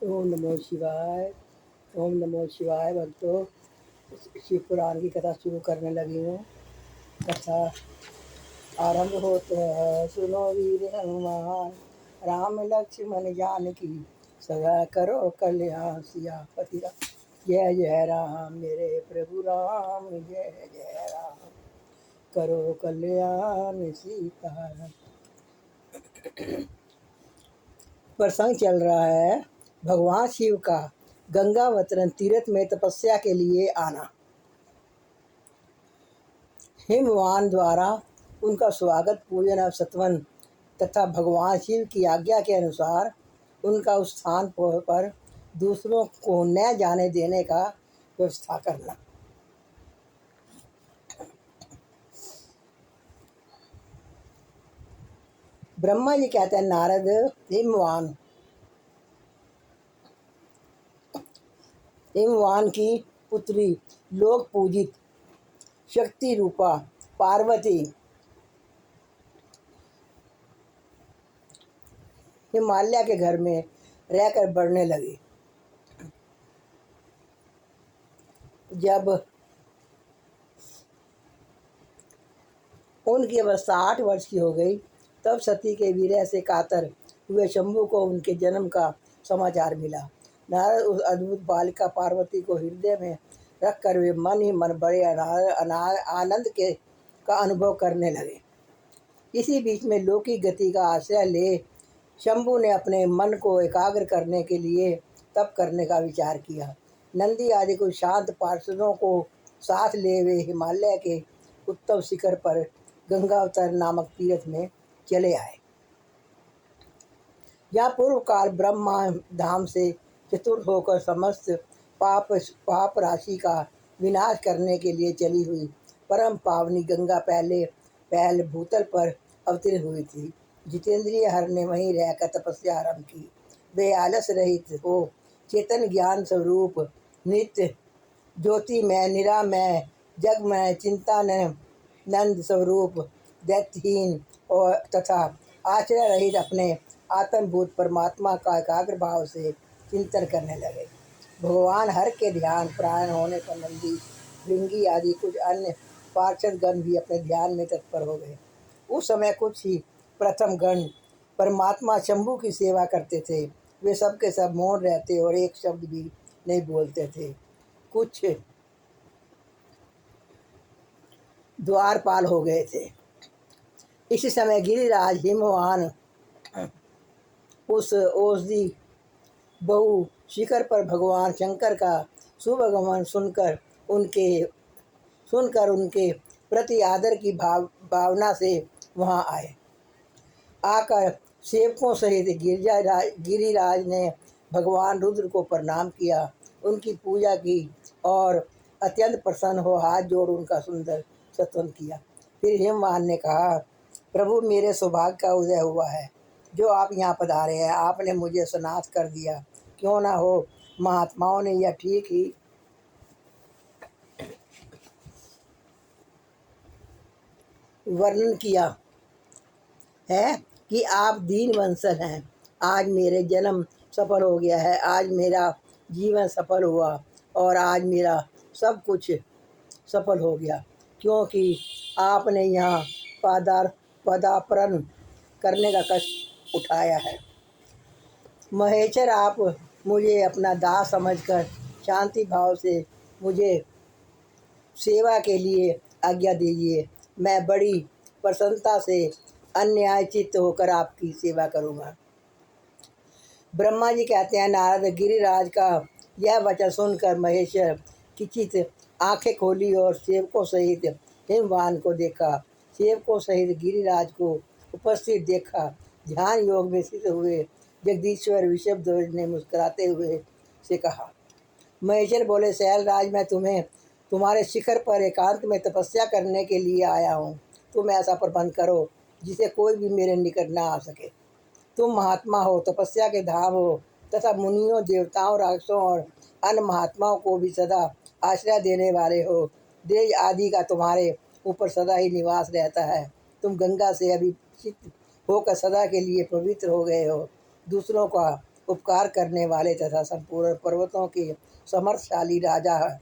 ओम नमो शिवाय। ओम नमो शिवाय। भक्तों, शिव पुराण की कथा शुरू करने लगी हूँ। कथा आरंभ होते है। सुनो वीर हनुमान, राम लक्ष्मण जानकी, सदा करो कल्याण सियापति राम। जय जय राम मेरे प्रभु राम, जय जय राम करो कल्याण सीताराम। प्रसंग चल रहा है भगवान शिव का गंगावतरण तीर्थ में तपस्या के लिए आना। हिमवान द्वारा उनका स्वागत, पूजन और सत्वन तथा भगवान शिव की आज्ञा के अनुसार उनका उस स्थान पर दूसरों को न जाने देने का व्यवस्था करना। ब्रह्मा जी कहते हैं, नारद, हिमवान की पुत्री, लोक पूजित शक्ति रूपा पार्वती हिमालय के घर में रहकर बढ़ने लगी। जब उनकी अवस्था 8 वर्ष की हो गई, तब सती के विरह से कातर हुए शंभु को उनके जन्म का समाचार मिला। नारद उस अद्भुत बालिका पार्वती को हृदय में रखकर वे मन ही मन बड़े आनंद का अनुभव करने लगे। इसी बीच में लौकिक गति का आश्रय ले शंभु ने अपने मन को एकाग्र करने के लिए तप करने का विचार किया। नंदी आदि कुछ शांत पार्षदों को साथ ले वे हिमालय के उत्तम शिखर पर गंगावतर नामक तीर्थ में चले आए। यहाँ पूर्व काल ब्रह्मा धाम से चतुर होकर समस्त पाप राशि का विनाश करने के लिए चली हुई परम पावनी गंगा पहले भूतल पर अवतीर्ण हुई थी। जितेंद्रिय हर ने वहीं रहकर तपस्या आरंभ की। वे आलस रहित हो चेतन ज्ञान स्वरूप नित्य ज्योतिमय निरामय जगमय चिंता नंद स्वरूप दैत्यहीन और तथा आश्रय रहित अपने आत्मभूत परमात्मा का एकाग्र भाव से चिंतन करने लगे। भगवान हर के ध्यान प्राण होने पर नंदी, भृंगी आदि कुछ अन्य पार्षदगण भी अपने ध्यान में तत्पर हो गए। उस समय कुछ ही प्रथम गण परमात्मा शंभु की सेवा करते थे। वे सब के सब मौन रहते और एक शब्द भी नहीं बोलते थे। कुछ द्वारपाल हो गए थे। इस समय गिरिराज हिमवान उस औषधि बहु शिखर पर भगवान शंकर का शुभगमन सुनकर उनके प्रति आदर की भावना से वहां आए। आकर सेवकों सहित गिरिराज ने भगवान रुद्र को प्रणाम किया, उनकी पूजा की और अत्यंत प्रसन्न हो हाथ जोड़ उनका सुंदर स्तवन किया। फिर हिमवान ने कहा, प्रभु, मेरे सौभाग्य का उदय हुआ है जो आप यहाँ पधारे हैं। आपने मुझे स्नात कर दिया। क्यों ना हो, महात्माओं ने यह ठीक ही वर्णन किया है कि आप दीन वंशज हैं। आज मेरे जन्म सफल हो गया है, आज मेरा जीवन सफल हुआ और आज मेरा सब कुछ सफल हो गया, क्योंकि आपने यहाँ पदार्पण करने का कष्ट उठाया है। महेश्वर, आप मुझे अपना दास समझकर शांति भाव से मुझे सेवा के लिए आज्ञा दीजिए। मैं बड़ी प्रसन्नता से अन्यायचित्त होकर आपकी सेवा करूँगा। ब्रह्मा जी कहते हैं, नारद, गिरिराज का यह वचन सुनकर महेश्वर किंचित आंखें खोली और सेवकों सहित हिमवान को देखा। सेवकों सहित गिरिराज को उपस्थित देखा। ध्यान योग में स्थित हुए जगदीश्वर ऋषभध्वज ने मुस्कुराते हुए से कहा, महेश्वर बोले, शैलराज, मैं तुम्हारे शिखर पर एकांत में तपस्या करने के लिए आया हूँ। तुम ऐसा प्रबंध करो जिसे कोई भी मेरे निकट न आ सके। तुम महात्मा हो, तपस्या के धाम हो तथा मुनियों, देवताओं, राक्षसों और अन्य महात्माओं को भी सदा आश्रय देने वाले हो। देज आदि का तुम्हारे ऊपर सदा ही निवास रहता है। तुम गंगा से अभिषिक्त होकर सदा के लिए पवित्र हो गए हो। दूसरों का उपकार करने वाले तथा संपूर्ण पर्वतों के समर्थशाली राजा है।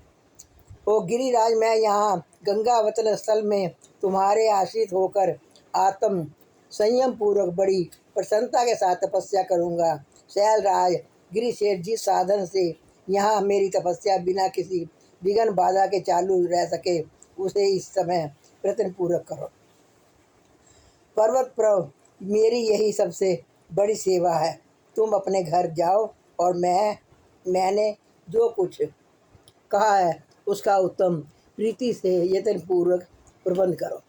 ओ गिरिराज, मैं यहाँ गंगावतन स्थल में तुम्हारे आश्रित होकर आत्म संयम पूर्वक बड़ी प्रसन्नता के साथ तपस्या करूँगा। शैलराज गिरिशेठ, जिस साधन से यहाँ मेरी तपस्या बिना किसी विघ्न बाधा के चालू रह सके, उसे इस समय प्रयत्न पूर्वक करो। पर्वत प्रभ, मेरी यही सबसे बड़ी सेवा है। तुम अपने घर जाओ और मैंने जो कुछ कहा है उसका उत्तम प्रीति से यत्न पूर्वक प्रबंध करो।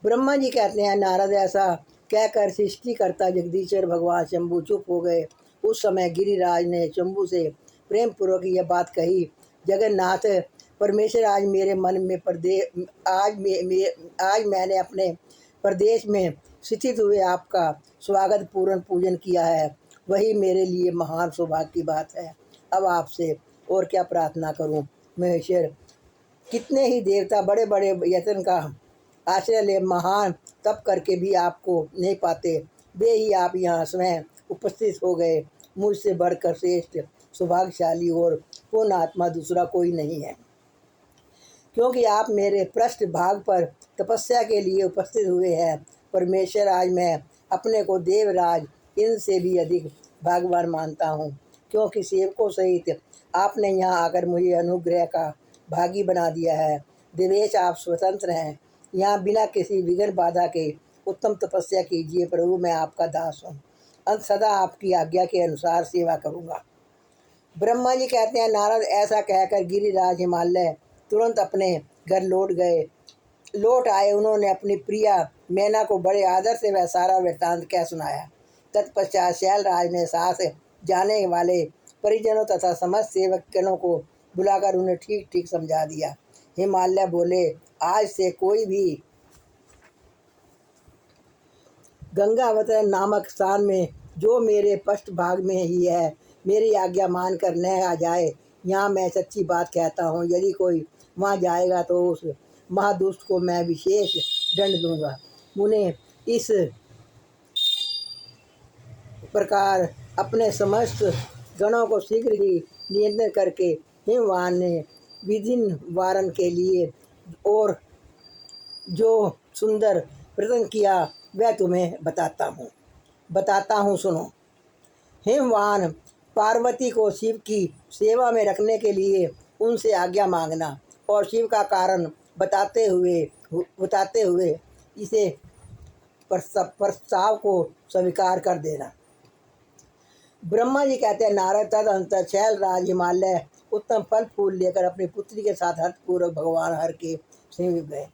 ब्रह्मा जी कहते हैं, नारद ऐसा कहकर सृष्टिकर्ता जगदीश्वर भगवान शंभु चुप हो गए। उस समय गिरिराज ने शंभु से प्रेम पूर्वक यह बात कही, जगन्नाथ परमेश्वर, आज मेरे मन में आज मैंने अपने प्रदेश में स्थित हुए आपका स्वागत पूर्ण पूजन किया है, वही मेरे लिए महान सौभाग्य की बात है। अब आपसे और क्या प्रार्थना करूं महेश्वर। कितने ही देवता बड़े बड़े यत्न का आश्रय ले महान तप करके भी आपको नहीं पाते, वे ही आप यहाँ स्वयं उपस्थित हो गए। मुझसे बढ़कर श्रेष्ठ सौभाग्यशाली और पूर्ण आत्मा दूसरा कोई नहीं है, क्योंकि आप मेरे पृष्ठ भाग पर तपस्या के लिए उपस्थित हुए हैं। परमेश्वर, आज मैं अपने को देवराज इनसे भी अधिक भाग्यवान मानता हूँ, क्योंकि सेवकों सहित आपने यहाँ आकर मुझे अनुग्रह का भागी बना दिया है। देवेश, आप स्वतंत्र हैं, यहाँ बिना किसी विघ्न बाधा के उत्तम तपस्या कीजिए। प्रभु, मैं आपका दास हूँ, अंत सदा आपकी आज्ञा के अनुसार सेवा करूँगा। ब्रह्मा जी कहते हैं, नारद ऐसा कहकर गिरिराज हिमालय तुरंत अपने घर लौट आए। उन्होंने अपनी प्रिया मैना को बड़े आदर से वह सारा वृत्तांत कह सुनाया। तत्पश्चात शैलराज ने साथ जाने वाले परिजनों तथा समस्त सेवकगणों को बुलाकर उन्हें ठीक ठीक समझा दिया। हिमालय बोले, आज से कोई भी गंगावतन नामक स्थान में, जो मेरे पृष्ठ भाग में ही है, मेरी आज्ञा मानकर न आ जाए। यहाँ मैं सच्ची बात कहता हूँ, यदि कोई वहाँ जाएगा तो उस महादुष्ट को मैं विशेष दंड दूंगा। उन्हें इस प्रकार अपने समस्त गणों को शीघ्र ही नियंत्रण करके हिमवान ने विधिन वारण के लिए और जो सुंदर प्रयत्न किया वह तुम्हें बताता हूँ सुनो। हिमवान पार्वती को शिव की सेवा में रखने के लिए उनसे आज्ञा मांगना और शिव का कारण बताते हुए इसे प्रस्ताव को स्वीकार कर देना। ब्रह्मा जी कहते हैं, नारद तदनंतर शैलराज हिमालय उत्तम फल फूल लेकर अपनी पुत्री के साथ हर्षपूर्वक भगवान हर के समीप गए।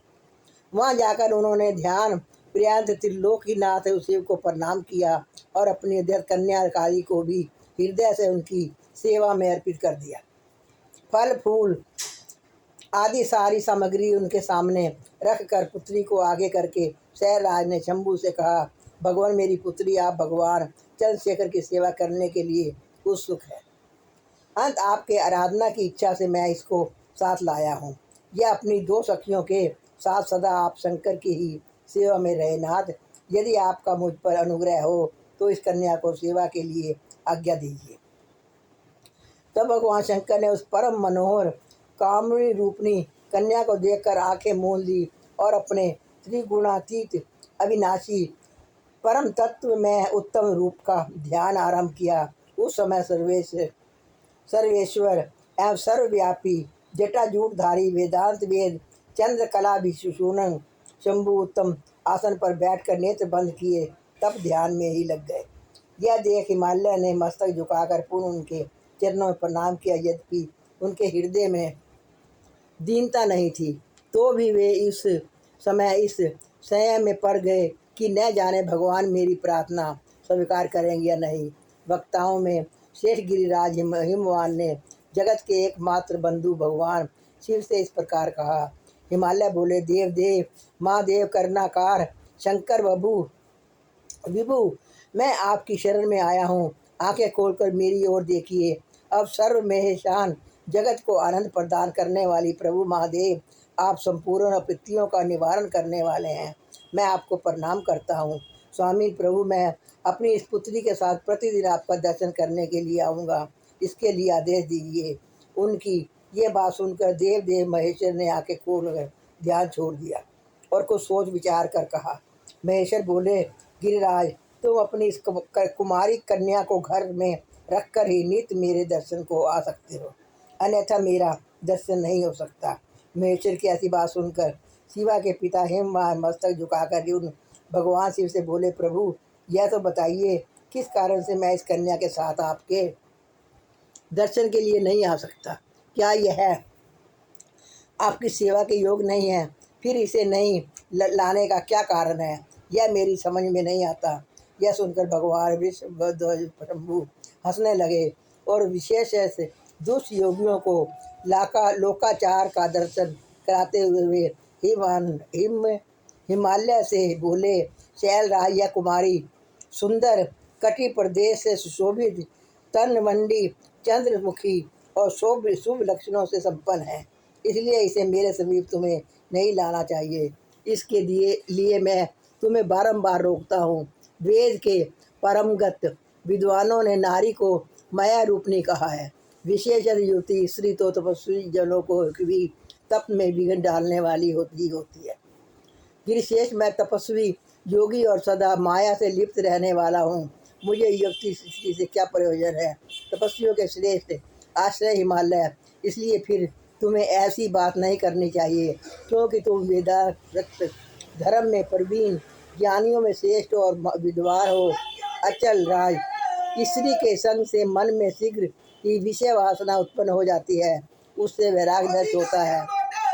वहाँ जाकर उन्होंने ध्यान पर्यंत त्रिलोकीनाथ शिव को प्रणाम किया और अपनी कन्या काली को भी हृदय से उनकी सेवा में अर्पित कर दिया। फल फूल आदि सारी सामग्री उनके सामने रख कर पुत्री को आगे करके शैलराज ने शंभु से कहा, भगवान, मेरी पुत्री आप भगवान चंद्रशेखर की सेवा करने के लिए उत्सुक है। अंत आपके आराधना की इच्छा से मैं इसको साथ लाया हूँ। यह अपनी दो सखियों के साथ सदा आप शंकर की ही सेवा में रहे। नाथ, यदि आपका मुझ पर अनुग्रह हो तो इस कन्या को सेवा के लिए आज्ञा दीजिए। तब भगवान शंकर ने उस परम मनोहर कामनी रूपनी कन्या को देखकर आंखें मूंद ली और अपने त्रिगुणातीत अविनाशी परम तत्व में उत्तम रूप का ध्यान आरंभ किया। उस समय सर्वेश्वर एवं सर्वव्यापी जटाजूटधारी वेदांत वेद चंद्रकला विशूषण शंभु उत्तम आसन पर बैठकर नेत्र बंद किए तब ध्यान में ही लग गए। यह देख हिमालय ने मस्तक झुकाकर पुनः उनके चरणों में प्रणाम किया। यद्यपि उनके हृदय में दीनता नहीं थी, तो भी वे इस समय इस संयम में पड़ गए कि न जाने भगवान मेरी प्रार्थना स्वीकार करेंगे या नहीं। वक्ताओं में श्रेष्ठ गिरिराज हिमवान ने जगत के एकमात्र बंधु भगवान शिव से इस प्रकार कहा। हिमालय बोले, देव महादेव करुणाकार शंकर विभु, मैं आपकी शरण में आया हूँ। आंखें खोलकर मेरी ओर देखिए। अब सर्व महेशान जगत को आनंद प्रदान करने वाली प्रभु महादेव, आप संपूर्ण आपत्तियों का निवारण करने वाले हैं। मैं आपको प्रणाम करता हूँ। स्वामी प्रभु, मैं अपनी इस पुत्री के साथ प्रतिदिन आपका दर्शन करने के लिए आऊँगा, इसके लिए आदेश दीजिए। उनकी ये बात सुनकर देव देव महेश्वर ने आंखें खोल कर ध्यान छोड़ दिया और कुछ सोच विचार कर कहा। महेश्वर बोले, गिरिराज, तुम अपनी इस कुमारी कन्या को घर में रखकर ही नित्य मेरे दर्शन को आ सकते हो, अन्यथा मेरा दर्शन नहीं हो सकता। महेश्वर की ऐसी बात सुनकर शिवा के पिता हेमवान मस्तक झुकाकर उन भगवान शिव से बोले, प्रभु यह तो बताइए किस कारण से मैं इस कन्या के साथ आपके दर्शन के लिए नहीं आ सकता? क्या यह आपकी सेवा के योग नहीं है? फिर इसे नहीं लाने का क्या कारण है? यह मेरी समझ में नहीं आता। यह सुनकर भगवान विश्वध्वज शंभु हंसने लगे और विशेष से दुष्ट योगियों को लोकाचार का दर्शन कराते हुए हिमालय से बोले, शैलराज, यह कुमारी सुंदर कटी प्रदेश से सुशोभित तनमंडी चंद्रमुखी और शुभ लक्षणों से संपन्न है, इसलिए इसे मेरे समीप तुम्हें नहीं लाना चाहिए। इसके लिए मैं तुम्हें बारंबार रोकता हूँ। वेद के परमगत विद्वानों ने नारी को माया रूपनी कहा है। विशेषतः युवती स्त्री तो तपस्वी जनों को भी तप में विघ्न डालने वाली होती है। गिरिशेष, मैं तपस्वी योगी और सदा माया से लिप्त रहने वाला हूँ। मुझे युक्ति सृष्टि से क्या प्रयोजन है? तपस्वियों के श्रेष्ठ आश्रय हिमालय, इसलिए फिर तुम्हें ऐसी बात नहीं करनी चाहिए, क्योंकि तुम वेदार्थ धर्म में प्रवीण, ज्ञानियों में श्रेष्ठ और विद्वान हो। अचल राज, स्त्री के संग से मन में शीघ्र ही विषय वासना उत्पन्न हो जाती है, उससे वैराग नष्ट होता है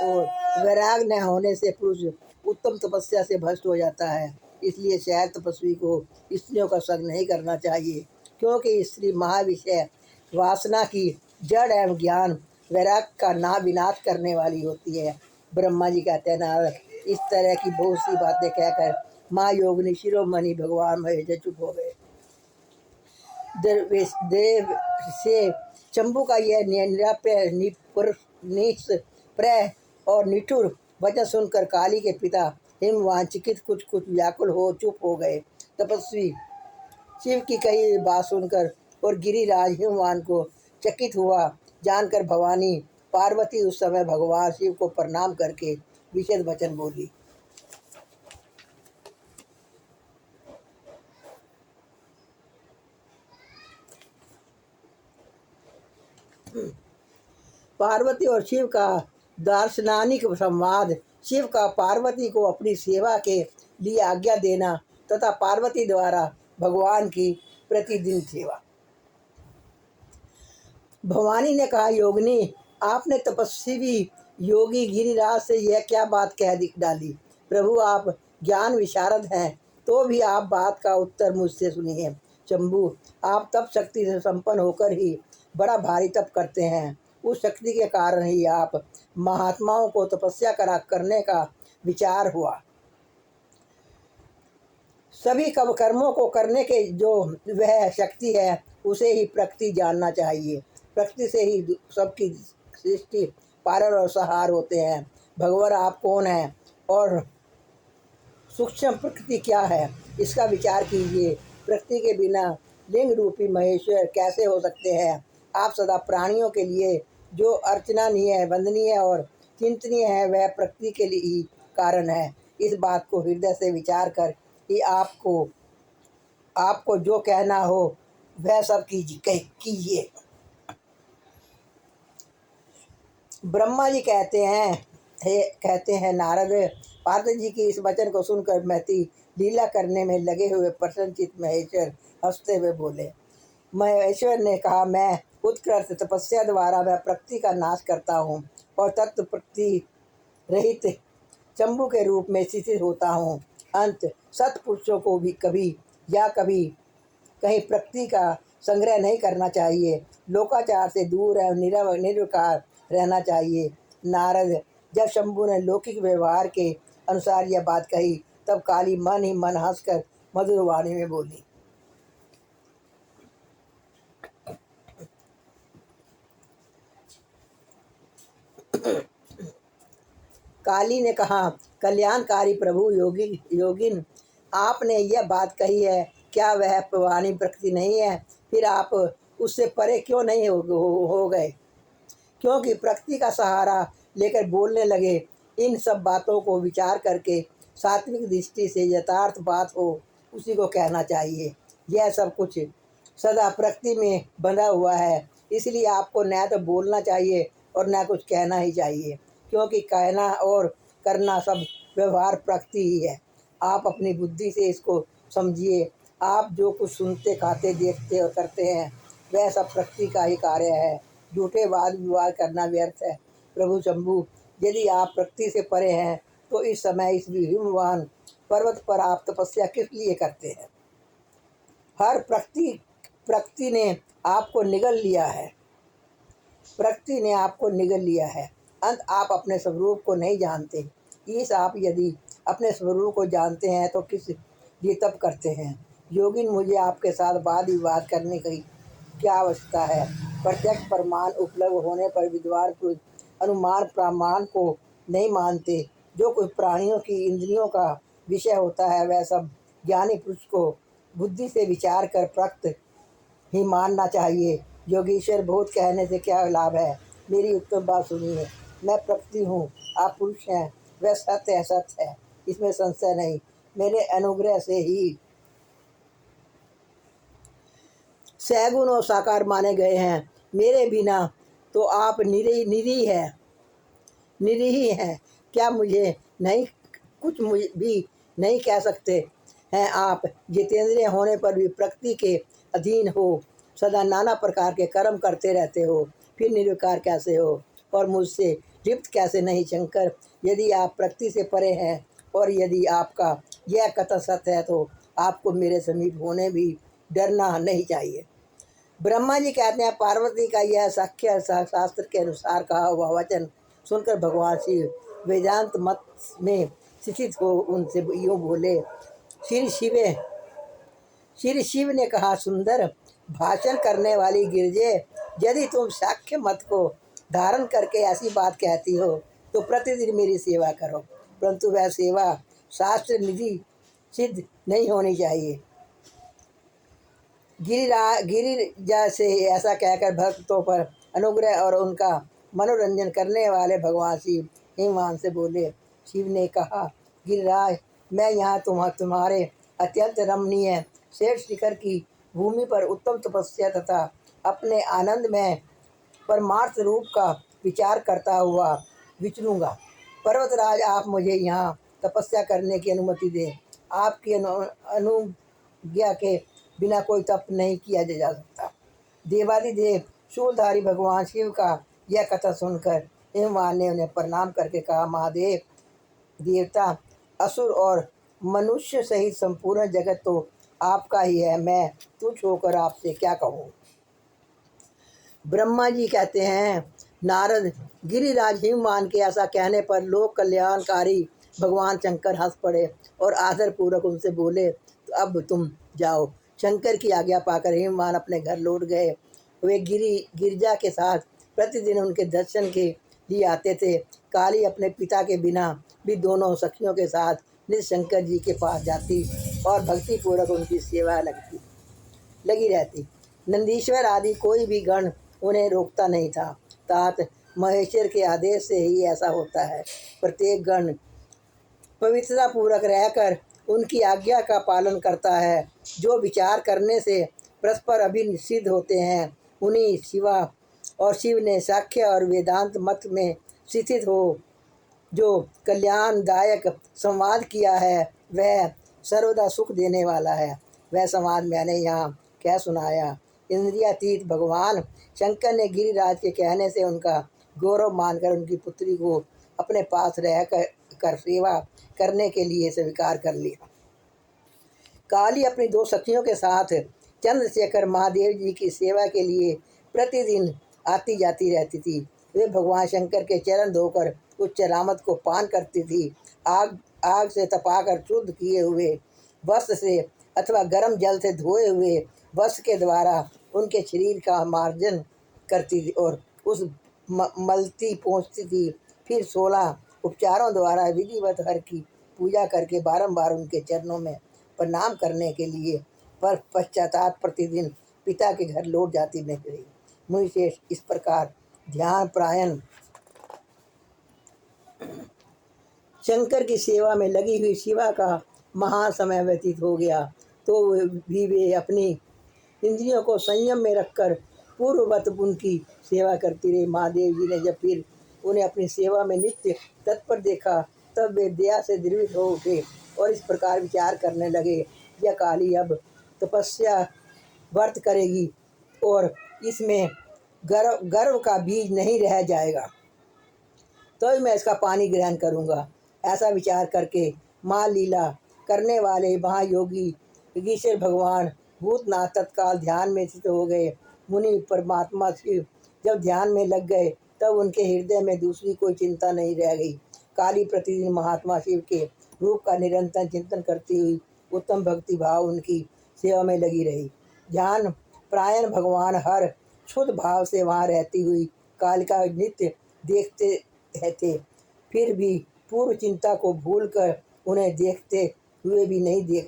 और वैराग न होने से पुरुष उत्तम तपस्या से भ्रष्ट हो जाता है। इसलिए शहर तपस्वी को स्त्रियों का संग नहीं करना चाहिए, क्योंकि स्त्री महाविषय वासना की जड़ एवं ज्ञान वैराग का ना विनाश करने वाली होती है। ब्रह्मा जी कहते हैं, नारद, इस तरह की बहुत सी बातें कहकर माँ योगिनी शिरोमणि भगवान महेश चुप हो गए। देव से शंभु का यह निष्प्रय और निठुर वचन सुनकर काली के पिता हिमवान चिकित कुछ व्याकुल हो चुप हो गए। तपस्वी शिव की कही बात सुनकर और गिरिराज हिमवान को चकित हुआ जानकर भवानी पार्वती उस समय भगवान शिव को प्रणाम करके विशेष वचन बोली। पार्वती और शिव का दार्शनिक संवाद। शिव का पार्वती को अपनी सेवा के लिए आज्ञा देना तथा पार्वती द्वारा भगवान की प्रतिदिन सेवा। भवानी ने कहा, योगिनी, आपने तपस्वी योगी गिरिराज से यह क्या बात कह डाली? प्रभु, आप ज्ञान विशारद हैं, तो भी आप बात का उत्तर मुझसे सुनिए। शंभु, आप तप शक्ति से संपन्न होकर ही बड़ा भारी तप करते हैं। उस शक्ति के कारण ही आप महात्माओं को तपस्या करने का विचार हुआ। सभी कर्मों को करने के जो वह शक्ति है, उसे ही प्रकृति जानना चाहिए। प्रकृति से ही सबकी सृष्टि पालन और संहार होते हैं। भगवान, आप कौन हैं और सूक्ष्म प्रकृति क्या है, इसका विचार कीजिए। प्रकृति के बिना लिंग रूपी महेश्वर कैसे हो सकते हैं? आप सदा प्राणियों के लिए जो अर्चनानीय, वंदनीय और चिंतनीय है, वह प्रकृति के लिए ही कारण है। इस बात को हृदय से विचार कर कि आपको जो कहना हो वह सब कीजिए। ब्रह्मा जी कहते हैं, नारद, पार्वती जी की इस वचन को सुनकर महती लीला करने में लगे हुए प्रसन्नचित महेश्वर हंसते हुए बोले। महेश्वर ने कहा, मैं उत्कृष्ट तपस्या द्वारा मैं प्रकृति का नाश करता हूँ और तत्व प्रकृति रहित शंभु के रूप में स्थित होता हूँ। अंत सत्पुरुषों को भी कभी कहीं प्रकृति का संग्रह नहीं करना चाहिए। लोकाचार से दूर एवं निर्विकार रहना चाहिए। नारद, जब शंभु ने लौकिक व्यवहार के अनुसार यह बात कही, तब काली मन ही मन हंसकर मधुर वाणी में बोली। काली ने कहा, कल्याणकारी प्रभु योगिन, आपने यह बात कही है क्या वह पावनी प्रकृति नहीं है? फिर आप उससे परे क्यों नहीं हो गए? क्योंकि प्रकृति का सहारा लेकर बोलने लगे। इन सब बातों को विचार करके सात्विक दृष्टि से यथार्थ बात हो उसी को कहना चाहिए। यह सब कुछ सदा प्रकृति में बंधा हुआ है, इसलिए आपको न तो बोलना चाहिए और न कुछ कहना ही चाहिए, क्योंकि कहना और करना सब व्यवहार प्रकृति ही है। आप अपनी बुद्धि से इसको समझिए। आप जो कुछ सुनते, खाते, देखते और करते हैं वह सब प्रकृति का ही कार्य है। झूठे वाद विवाद करना व्यर्थ है। प्रभु शंभु, यदि आप प्रकृति से परे हैं तो इस समय इस हिमवान पर्वत पर आप तपस्या किस लिए करते हैं? हर प्रकृति ने आपको निगल लिया है। प्रकृति ने आपको निगल लिया है। अंत आप अपने स्वरूप को नहीं जानते। इस आप यदि अपने स्वरूप को जानते हैं तो किस लिए तप करते हैं? योगिन, मुझे आपके साथ वाद विवाद करने की क्या आवश्यकता है? प्रत्यक्ष प्रमाण उपलब्ध होने पर विद्वान पुरुष अनुमान प्रमाण को नहीं मानते। जो कुछ प्राणियों की इंद्रियों का विषय होता है वह सब ज्ञानी पुरुष को बुद्धि से विचार कर प्रकृति ही मानना चाहिए। योगीश्वर, बहुत कहने से क्या लाभ है? मेरी उत्तम बात सुनिए। मैं प्रकृति हूँ, आप पुरुष हैं। वह सत्य है, सत्य है, इसमें संशय नहीं। मेरे अनुग्रह से ही सैगुण और साकार माने गए हैं। मेरे बिना तो आप निरीह हैं। क्या मुझे नहीं कुछ मुझे भी नहीं कह सकते हैं? आप जितेंद्रिय होने पर भी प्रकृति के अधीन हो, सदा नाना प्रकार के कर्म करते रहते हो, फिर निर्विकार कैसे हो और मुझसे लिप्त कैसे नहीं? शंकर, यदि आप प्रकृति से परे हैं और यदि आपका यह कथन सत्य है तो आपको मेरे समीप होने भी डरना नहीं चाहिए। ब्रह्मा जी कहते हैं, पार्वती का यह साख्य शास्त्र के अनुसार कहा हुआ वचन सुनकर भगवान शिव वेदांत मत में शिक्षित हो उनसे यूँ बोले। श्री शिव ने कहा, सुंदर भाषण करने वाली गिरजे, यदि तुम साख्य मत को धारण करके ऐसी बात कहती हो तो प्रतिदिन मेरी सेवा करो, परंतु वह सेवा शास्त्र निधि सिद्ध नहीं होनी चाहिए। गिरिजा से ऐसा कहकर भक्तों पर अनुग्रह और उनका मनोरंजन करने वाले भगवान शिव हिमवान से बोले। शिव ने कहा, गिरिराज, मैं यहाँ तुम्हारे अत्यंत रमणीय श्रेष्ठ शिखर की भूमि पर उत्तम तपस्या तथा अपने आनंद में परमार्थ रूप का विचार करता हुआ विचरूंगा। पर्वतराज, आप मुझे यहाँ तपस्या करने की अनुमति दें। आपकी अनुज्ञा के बिना कोई तप नहीं किया जा सकता। देवादिदेव शूलधारी भगवान शिव का यह कथा सुनकर हिमवान ने उन्हें प्रणाम करके कहा, महादेव, देवता, असुर और मनुष्य सहित संपूर्ण जगत तो आपका ही है। मैं तुच्छ होकर आपसे क्या कहूँ? ब्रह्मा जी कहते हैं, नारद, गिरिराज हिमवान के ऐसा कहने पर लोक कल्याणकारी भगवान शंकर हंस पड़े और आदरपूर्वक उनसे बोले, तो अब तुम जाओ। शंकर की आज्ञा पाकर हिमवान अपने घर लौट गए। वे गिरिजा के साथ प्रतिदिन उनके दर्शन के लिए आते थे। काली अपने पिता के बिना भी दोनों सखियों के साथ निज शंकर जी के पास जाती और भक्तिपूर्वक उनकी सेवा लगी रहती। नंदीश्वर आदि कोई भी गण उन्हें रोकता नहीं था। तात महेश्वर के आदेश से ही ऐसा होता है। प्रत्येक गण पवित्रता पूर्वक रहकर उनकी आज्ञा का पालन करता है। जो विचार करने से परस्पर अभिसिद्ध होते हैं उन्हीं शिवा और शिव ने साख्य और वेदांत मत में स्थित हो जो कल्याणदायक संवाद किया है वह सर्वदा सुख देने वाला है। वह संवाद मैंने यहाँ कह सुनाया। इंद्रियातीत भगवान शंकर ने गिरिराज के कहने से उनका गौरव मानकर उनकी पुत्री को अपने पास रह कर सेवा करने के लिए स्वीकार कर लिया। काली अपनी दो सखियों के साथ चंद्रशेखर महादेव जी की सेवा के लिए प्रतिदिन आती जाती रहती थी। वे भगवान शंकर के चरण धोकर उस चरामत को पान करती थी। आग से तपाकर शुद्ध किए हुए वस्त्र से अथवा गर्म जल से धोए हुए वस्त्र के द्वारा उनके शरीर का मार्जन करती थी और उस मलती पहुँचती थी। फिर 16 उपचारों द्वारा विधिवत हर की पूजा करके बारंबार उनके चरणों में प्रणाम करने के लिए पर पश्चाताप प्रतिदिन पिता के घर लौट जाती नहीं रही। मुनिश्रेष्ठ, इस प्रकार ध्यान प्रायण शंकर की सेवा में लगी हुई शिवा का महान समय व्यतीत हो गया, तो भी वे अपनी इंद्रियों को संयम में रखकर पूर्ववत उनकी सेवा करती रही। महादेव जी ने जब फिर उन्हें अपनी सेवा में नित्य तत्पर देखा, तब वे दया से द्रवित हो उठे और इस प्रकार विचार करने लगे, यह काली अब तपस्या व्रत करेगी और इसमें गर्व का बीज नहीं रह जाएगा, तो मैं इसका पानी ग्रहण करूँगा। ऐसा विचार करके माँ लीला करने वाले महायोगी योगीश्वर भगवान भूतनाथ तत्काल ध्यान में स्थित हो गए। मुनि परमात्मा शिव जब ध्यान में लग गए, तब उनके हृदय में दूसरी कोई चिंता नहीं रह गई। काली प्रतिदिन महात्मा शिव के रूप का निरंतर चिंतन करती हुई उत्तम भक्ति भाव उनकी सेवा में लगी रही। ध्यान प्रायण भगवान हर शुद्ध भाव से वहाँ रहती हुई कालिका नित्य देखते थे, फिर भी पूर्व चिंता को भूलकर उन्हें देखते हुए भी नहीं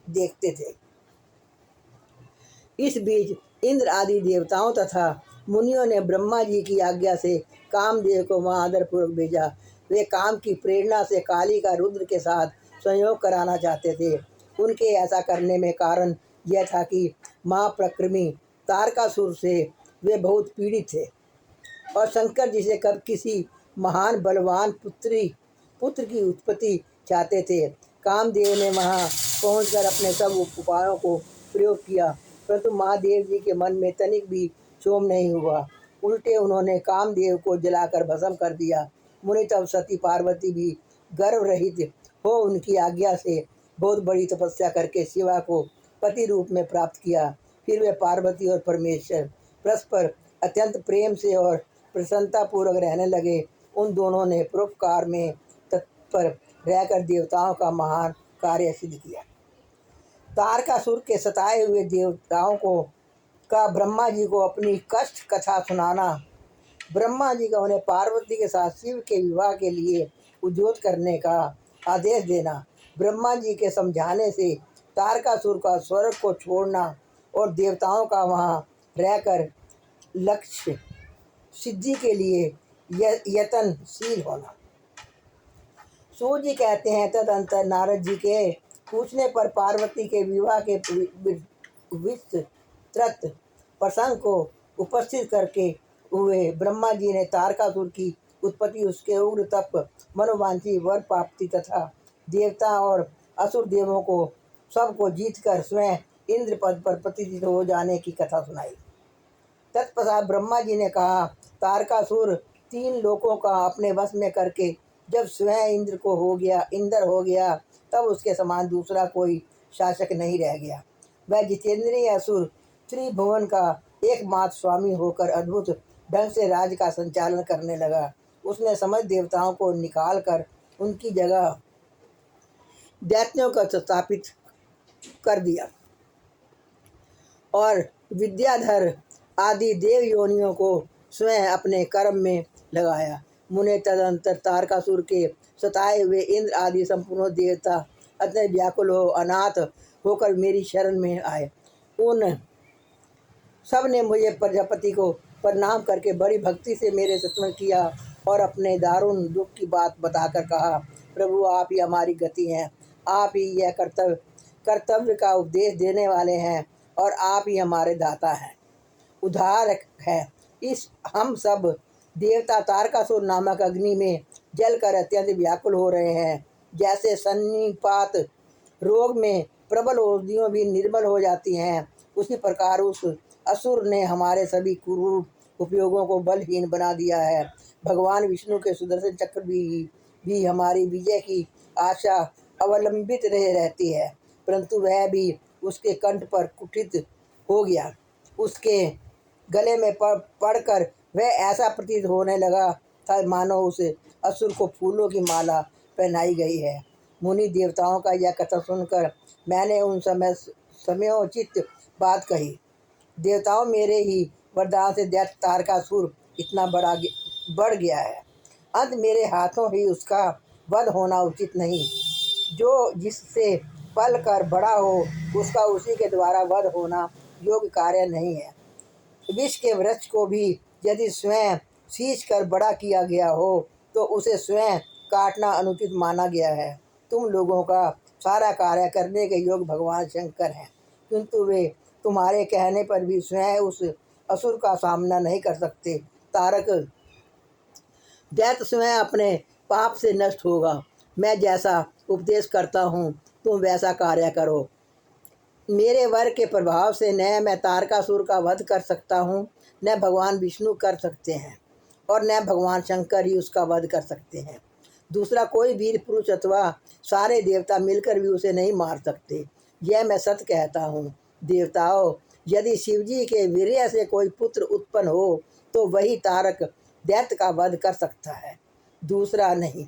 देखते थे। इस बीच इंद्र आदि देवताओं तथा मुनियों ने ब्रह्मा जी की आज्ञा से कामदेव को वहाँ आदरपूर्वक भेजा। वे काम की प्रेरणा से काली का रुद्र के साथ संयोग कराना चाहते थे। उनके ऐसा करने में कारण यह था कि महाप्रक्रमी तारकासुर से वे बहुत पीड़ित थे और शंकर जी से कब किसी महान बलवान पुत्र की उत्पत्ति चाहते थे। कामदेव ने वहाँ पहुंचकर अपने सब उपायों को प्रयोग किया, परंतु महादेव जी के मन में तनिक भी क्षोभ नहीं हुआ। उल्टे उन्होंने कामदेव को जलाकर भस्म कर दिया। मुनि तब सती पार्वती भी गर्व रहित हो उनकी आज्ञा से बहुत बड़ी तपस्या करके शिवा को पति रूप में प्राप्त किया। फिर वे पार्वती और परमेश्वर परस्पर अत्यंत प्रेम से और प्रसन्नतापूर्वक रहने लगे। उन दोनों ने परोपकार में तत्पर रहकर देवताओं का महान कार्य सिद्ध किया। तारकासुर के सताए हुए देवताओं का ब्रह्मा जी को अपनी कष्ट कथा सुनाना, ब्रह्मा जी का उन्हें पार्वती के साथ शिव के विवाह के लिए उद्योग करने का आदेश देना, ब्रह्मा जी के समझाने से तारकासुर का स्वर्ग को छोड़ना और देवताओं का वहाँ रहकर लक्ष्य सिद्धि के लिए यत्नशील होना। सूर्य जी कहते हैं, तदंतर नारद जी के पूछने पर पार्वती के विवाह के विस्तृत प्रसंग को उपस्थित करके हुए ब्रह्मा जी ने तारकासुर की उत्पत्ति, उसके उग्र तप, मनोवांछी वर प्राप्ति तथा देवता और असुर देवों को सबको जीतकर स्वयं इंद्र पद पर प्रतिष्ठित हो जाने की कथा सुनाई। तत्पश्चात ब्रह्मा जी ने कहा, तारकासुर 3 लोकों का अपने वश में करके जब स्वयं इंद्र हो गया, तब उसके समान दूसरा कोई शासक नहीं रह गया। वह जितेंद्रीय असुर त्रिभुवन का एकमात्र स्वामी होकर अद्भुत ढंग से राज्य का संचालन करने लगा। उसने समस्त देवताओं को निकाल कर उनकी जगह दैत्यों को स्थापित कर दिया और विद्याधर आदि देव योनियों को स्वयं अपने कर्म में लगाया। मुने तदंतर तारकासुर के सताए हुए इंद्र आदि संपूर्ण देवता अत्यंत व्याकुल हो अनाथ होकर मेरी शरण में आए। उन सब ने मुझे प्रजापति को प्रणाम करके बड़ी भक्ति से मेरे स्तुति किया और अपने दारुण दुख की बात बताकर कहा, प्रभु आप ही हमारी गति हैं, आप ही यह कर्तव्य का उपदेश देने वाले हैं और आप ही हमारे दाता हैं, उद्धारक हैं। इस हम सब देवता तारकासुर नामक अग्नि में जलकर अत्यंत व्याकुल हो रहे हैं। जैसे सन्निपात रोग में प्रबल औषधियों भी निर्बल हो जाती हैं, उसी प्रकार उस असुर ने हमारे सभी कुरूप उपयोगों को बलहीन बना दिया है। भगवान विष्णु के सुदर्शन चक्र भी हमारी विजय की आशा अवलंबित रहती है, परंतु वह भी उसके कंठ पर कुठित हो गया। उसके गले में पड़कर वह ऐसा प्रतीत होने लगा था मानो उस असुर को फूलों की माला पहनाई गई है। मुनि देवताओं का यह कथा सुनकर मैंने उन समयोचित बात कही। देवताओं, मेरे ही वरदान से दैत्य तारकासुर इतना बढ़ गया है, अंत मेरे हाथों ही उसका वध होना उचित नहीं। जो जिससे पल कर बड़ा हो, उसका उसी के द्वारा वध होना योग्य कार्य नहीं है। विष के वृक्ष को भी यदि स्वयं सींच कर बड़ा किया गया हो तो उसे स्वयं काटना अनुचित माना गया है। तुम लोगों का सारा कार्य करने के योग्य भगवान शंकर हैं, किंतु वे तुम्हारे कहने पर भी स्वयं उस असुर का सामना नहीं कर सकते। तारक, दैत्य स्वयं अपने पाप से नष्ट होगा। मैं जैसा उपदेश करता हूँ तुम वैसा कार्य करो। मेरे वर के प्रभाव से न मैं तारकासुर का वध कर सकता हूँ, न भगवान विष्णु कर सकते हैं, और न भगवान शंकर ही उसका वध कर सकते हैं। दूसरा कोई वीर पुरुष अथवा सारे देवता मिलकर भी उसे नहीं मार सकते। यह मैं सत्य कहता हूँ। देवताओं, यदि शिवजी के वीर्य से कोई पुत्र उत्पन्न हो तो वही तारक दैत्य का वध कर सकता है, दूसरा नहीं।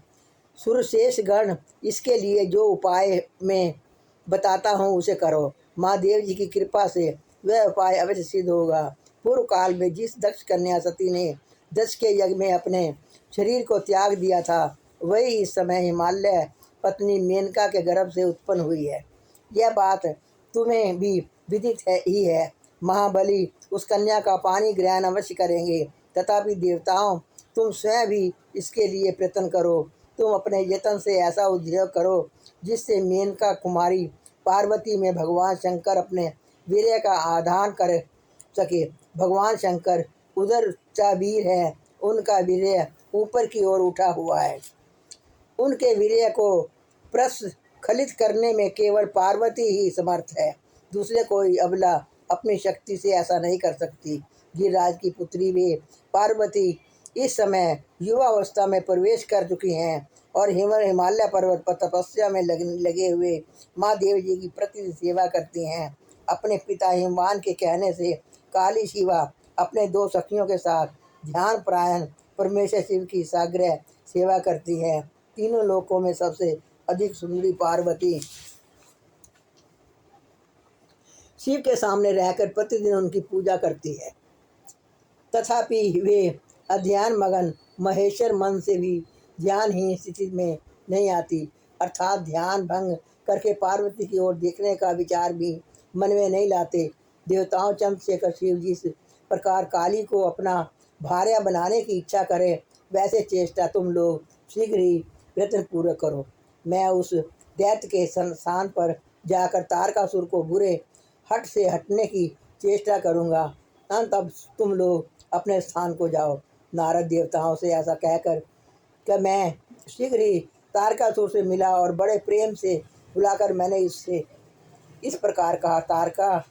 सुरशेष गण, इसके लिए जो उपाय मैं बताता हूँ उसे करो। माँ देव जी की कृपा से वह उपाय अवश्य सिद्ध होगा। पूर्व काल में जिस दक्ष कन्या सती ने दक्ष के यज्ञ में अपने शरीर को त्याग दिया था, वही इस समय हिमालय पत्नी मेनका के गर्भ से उत्पन्न हुई है। यह बात तुम्हें भी विदित है ही है। महाबली उस कन्या का पानी ग्रहण अवश्य करेंगे, तथापि देवताओं, तुम स्वयं भी इसके लिए प्रयत्न करो। तुम अपने यत्न से ऐसा उद्योग करो जिससे मेनका कुमारी पार्वती में भगवान शंकर अपने वीर्य का आधान कर सके। भगवान शंकर उदरचावीर है, उनका वीर्य ऊपर की ओर उठा हुआ है। उनके वीर्य को प्रस्खलित करने में केवल पार्वती ही समर्थ है, दूसरे कोई अबला अपनी शक्ति से ऐसा नहीं कर सकती। गिरिराज की पुत्री वे पार्वती इस समय युवावस्था में प्रवेश कर चुकी हैं और हिमालय पर्वत पर तपस्या में लगे हुए माँ देव जी की प्रतिदिन सेवा करती हैं। अपने पिता हिमवान के कहने से काली शिवा अपने दो सखियों के साथ ध्यान परायण परमेश्वर शिव की साग्रह सेवा करती है। तीनों लोकों में सबसे अधिक सुंदरी पार्वती शिव के सामने रहकर प्रतिदिन उनकी पूजा करती है। तथापि वे अध्ययन मगन महेश्वर मन से भी ध्यानहीन स्थिति में नहीं आती, अर्थात ध्यान भंग करके पार्वती की ओर देखने का विचार भी मन में नहीं लाते। देवताओं चंद्रशेखर शिव जिस प्रकार काली को अपना भार्या बनाने की इच्छा करे, वैसे चेष्टा तुम लोग शीघ्र ही प्रयत्नपूर्वक करो। मैं उस दैत्य के स्थान पर जाकर तारकासुर को बुरे हट से हटने की चेष्टा करूँगा। तब तुम लोग अपने स्थान को जाओ। नारद देवताओं से ऐसा कहकर कि मैं शीघ्र ही तारकासुर से मिला और बड़े प्रेम से बुलाकर मैंने इससे इस प्रकार कहा, तारका,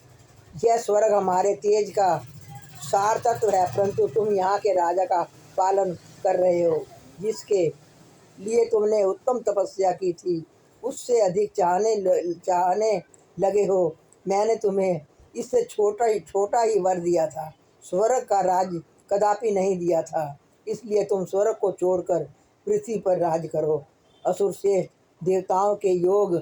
यह स्वर्ग हमारे तेज का सार तत्व है, परंतु तुम यहाँ के राजा का पालन कर रहे हो। जिसके लिए तुमने उत्तम तपस्या की थी उससे अधिक चाहने लगे हो। मैंने तुम्हें इससे छोटा ही वर दिया था, स्वर्ग का राज्य कदापि नहीं दिया था, इसलिए तुम स्वर्ग को छोड़कर पृथ्वी पर राज करो। असुर श्रेष्ठ, देवताओं के योग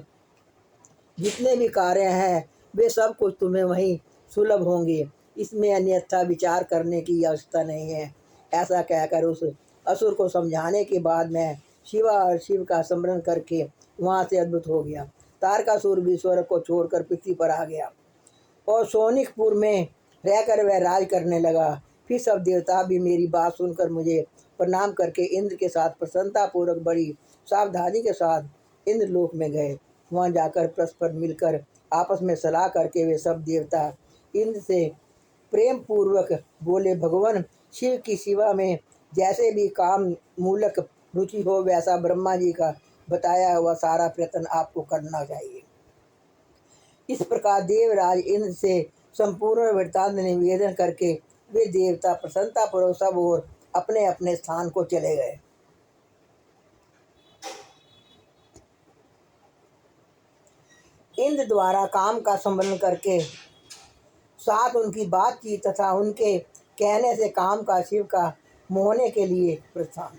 जितने भी कार्य हैं वे सब कुछ तुम्हें वहीं सुलभ होंगे, इसमें अन्यथा विचार करने की आवश्यकता नहीं है। ऐसा कहकर उस असुर को समझाने के बाद मैं शिवा और शिव का स्मरण करके वहाँ से अद्भुत हो गया। तारकासुर भी स्वर्ग को छोड़कर पृथ्वी पर आ गया और सोनिकपुर में रहकर वह राज करने लगा। फिर सब देवता भी मेरी बात सुनकर मुझे प्रणाम करके इंद्र के साथ प्रसन्नतापूर्वक बड़ी सावधानी के साथ इंद्रलोक में गए। वहाँ जाकर परस्पर मिलकर आपस में सलाह करके वे सब देवता इंद्र से प्रेम पूर्वक बोले, भगवान शिव की सेवा में जैसे भी काम मूलक रुचि हो वैसा ब्रह्मा जी का बताया हुआ सारा प्रयत्न आपको करना चाहिए। इस प्रकार देवराज इंद्र से संपूर्ण वृत्तांत निवेदन करके वे देवता प्रसन्नतापूर्वक सब और अपने अपने स्थान को चले गए। इंद्र द्वारा काम का संवर्णन करके साथ उनकी बातचीत तथा उनके कहने से काम का शिव का मोहने के लिए प्रस्थान।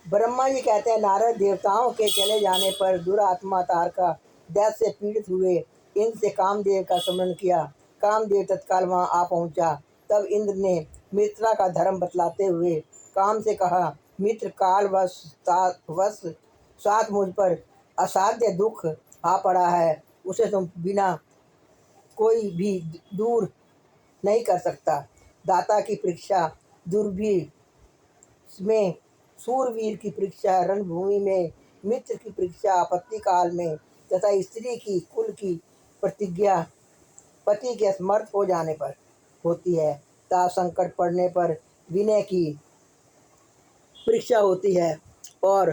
ब्रह्मा जी कहते हैं, नारद देवताओं के चले जाने पर दुरात्मा तारका दैत्य से पीड़ित हुए इंद्र से कामदेव का स्मरण किया। कामदेव तत्काल वहाँ आ पहुँचा। तब इंद्र ने मित्रा का धर्म बतलाते हुए काम से कहा, मित्र, काल वश साथ मुझ पर असाध्य दुख आ पड़ा है, उसे तुम बिना कोई भी दूर नहीं कर सकता। दाता की परीक्षा दुर्वीर में, सूरवीर की परीक्षा रणभूमि में, मित्र की परीक्षा आपत्ति काल में, तथा स्त्री की कुल की प्रतिज्ञा पति के असमर्थ हो जाने पर होती है। ता संकट पड़ने पर विनय की परीक्षा होती है, और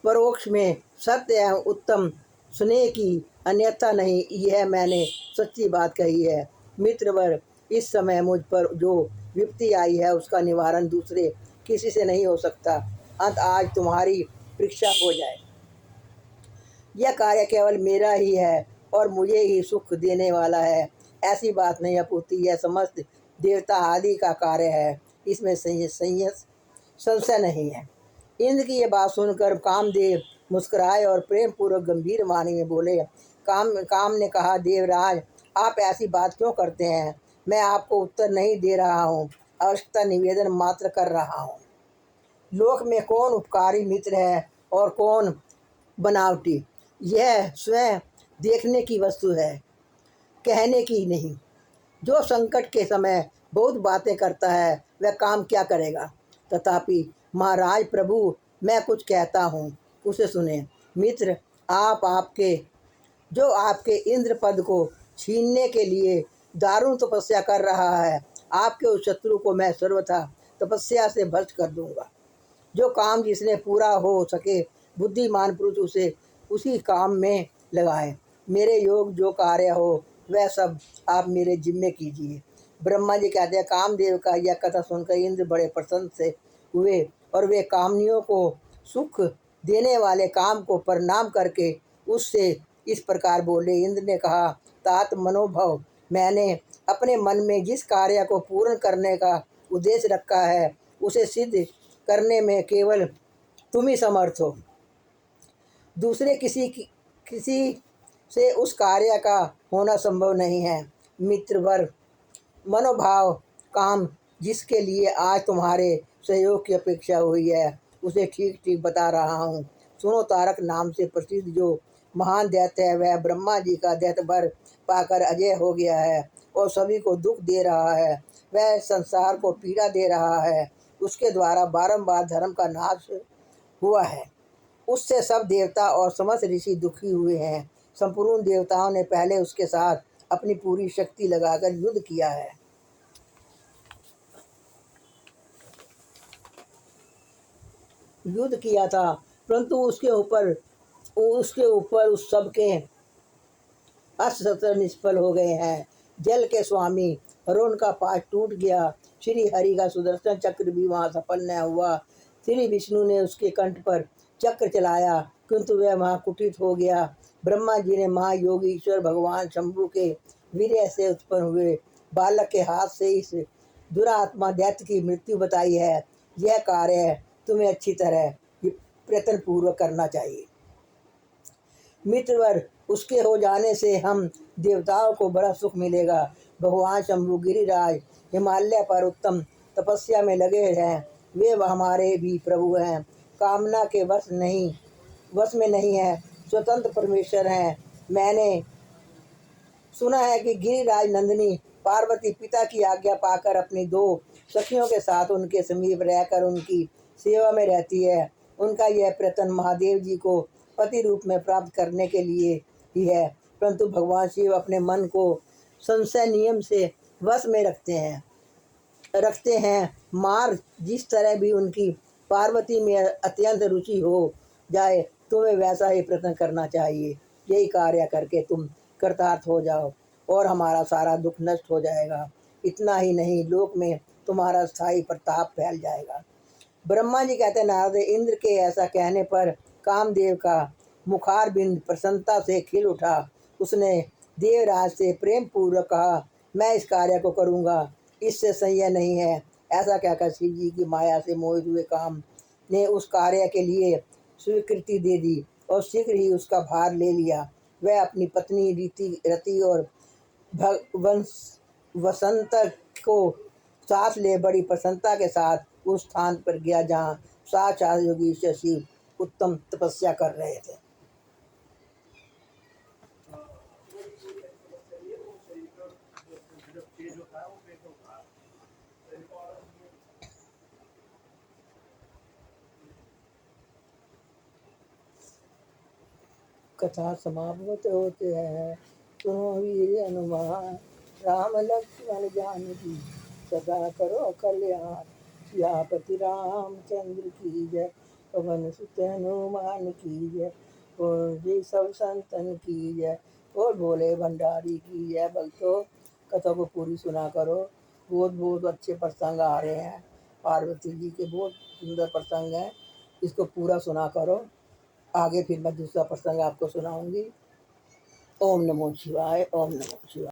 परोक्ष में सत्य एवं उत्तम स्नेह की अन्यथा नहीं। यह मैंने सच्ची बात कही है। मित्रवर, इस समय मुझ पर जो विपत्ति आई है उसका निवारण दूसरे किसी से नहीं हो सकता। अंत आज तुम्हारी परीक्षा हो जाए। यह कार्य केवल मेरा ही है और मुझे ही सुख देने वाला है, ऐसी बात नहीं अपूर्ति। यह समस्त देवता आदि का कार्य है, इसमें संशय नहीं है। इंद्र की यह बात सुनकर कामदेव मुस्कुराए और प्रेम पूर्वक गंभीर वाणी में बोले। काम ने कहा, देवराज, आप ऐसी बात क्यों करते हैं? मैं आपको उत्तर नहीं दे रहा हूँ, आवश्यकता निवेदन मात्र कर रहा हूँ। लोक में कौन उपकारी मित्र है और कौन बनावटी, यह स्वयं देखने की वस्तु है, कहने की नहीं। जो संकट के समय बहुत बातें करता है वह काम क्या करेगा? तथापि महाराज प्रभु, मैं कुछ कहता हूँ, उसे सुने। मित्र, आपके आपके इंद्र पद को छीनने के लिए दारुण तपस्या कर रहा है, आपके उस शत्रु को मैं सर्वथा तपस्या से भ्रष्ट कर दूंगा। जो काम जिसने पूरा हो सके, बुद्धिमान पुरुष उसे उसी काम में लगाए। मेरे योग जो कार्य हो वह सब आप मेरे जिम्मे कीजिए। ब्रह्मा जी कहते हैं, कामदेव का यह कथा सुनकर इंद्र बड़े प्रसन्न से हुए और वे कामनियों को सुख देने वाले काम को प्रणाम करके उससे इस प्रकार बोले। इंद्र ने कहा, तात मनोभव, मैंने अपने मन में जिस कार्य को पूर्ण करने का उद्देश्य रखा है उसे सिद्ध करने में केवल तुम ही समर्थ हो। दूसरे किसी से उस कार्य का होना संभव नहीं है। मित्रवर, मनोभाव काम जिसके लिए आज तुम्हारे सहयोग की अपेक्षा हुई है उसे ठीक ठीक बता रहा हूँ। सुनो, तारक नाम से प्रसिद्ध जो महान दैत्य है वह ब्रह्मा जी का दैत्य वर पाकर अजय हो गया है और सभी को दुख दे रहा है। वह संसार को पीड़ा दे रहा है। उसके द्वारा बारंबार धर्म का नाश हुआ है। उससे सब देवता और समस्त ऋषि दुखी हुए हैं। संपूर्ण देवताओं ने पहले उसके साथ अपनी पूरी शक्ति लगाकर युद्ध किया है। युद्ध किया था, परंतु उसके ऊपर उस सब के अस्त्र शस्त्र निष्फल हो गए हैं। जल के स्वामी वरुण का पाश टूट गया। श्री हरि का सुदर्शन चक्र भी वहाँ सफल न हुआ। श्री विष्णु ने उसके कंठ पर चक्र चलाया, किंतु वह वहाँ कुटित हो गया। ब्रह्मा जी ने महायोगीश्वर भगवान शंभु के वीर्य से उत्पन्न हुए बालक के हाथ से इस दुरात्मा दैत्य की मृत्यु बताई है। यह कार्य तुम्हें अच्छी तरह प्रयत्न पूर्वक करना चाहिए। मित्रवर, उसके हो जाने से हम देवताओं को बड़ा सुख मिलेगा। भगवान शंभु गिरिराज हिमालय पर उत्तम तपस्या में लगे हैं। वे हमारे भी प्रभु हैं, कामना के वश में नहीं है, स्वतंत्र परमेश्वर हैं। मैंने सुना है कि गिरिराज नंदिनी पार्वती पिता की आज्ञा पाकर अपनी दो सखियों के साथ उनके समीप रहकर उनकी सेवा में रहती है। उनका यह प्रयत्न महादेव जी को पति रूप में प्राप्त करने के लिए ही है, परंतु भगवान शिव अपने मन को संशय नियम से वश में रखते हैं। मार जिस तरह भी उनकी पार्वती में अत्यंत रुचि हो जाए, तुम्हें वैसा ही प्रयत्न करना चाहिए। यही कार्य करके तुम कृतार्थ हो जाओ और हमारा सारा दुख नष्ट हो जाएगा। इतना ही नहीं, लोक में तुम्हारा स्थायी प्रताप फैल जाएगा। ब्रह्मा जी कहते हैं, नारद, इंद्र के ऐसा कहने पर कामदेव का मुखारबिंद प्रसन्नता से खिल उठा। उसने देवराज से प्रेम पूर्वक कहा, मैं इस कार्य को करूँगा, इससे संशय नहीं है। ऐसा कहकर शिव जी की माया से मोहित हुए काम ने उस कार्य के लिए स्वीकृति दे दी और शीघ्र ही उसका भार ले लिया। वह अपनी पत्नी रति और वसंत को साथ ले बड़ी प्रसन्नता के साथ उस स्थान पर गया जहाँ साक्षात योगीश्वर शिव उत्तम तपस्या कर रहे थे। कथा समाप्त होते हैं। सुनो वीर हनुमान, राम लक्ष्मण जानकी, सदा करो कल्याण। सियापति रामचंद्र की जय, पवन सुत हनुमान की जय, और जी सब संतन की जय, और भोले भंडारी की जय। भक्तों, कथा को पूरी सुना करो। बहुत बहुत अच्छे प्रसंग आ रहे हैं, पार्वती जी के बहुत सुंदर प्रसंग हैं। इसको पूरा सुना करो। आगे फिर मैं दूसरा प्रसंग आपको सुनाऊंगी। ओम नमो शिवाय, ओम नमो शिवाय।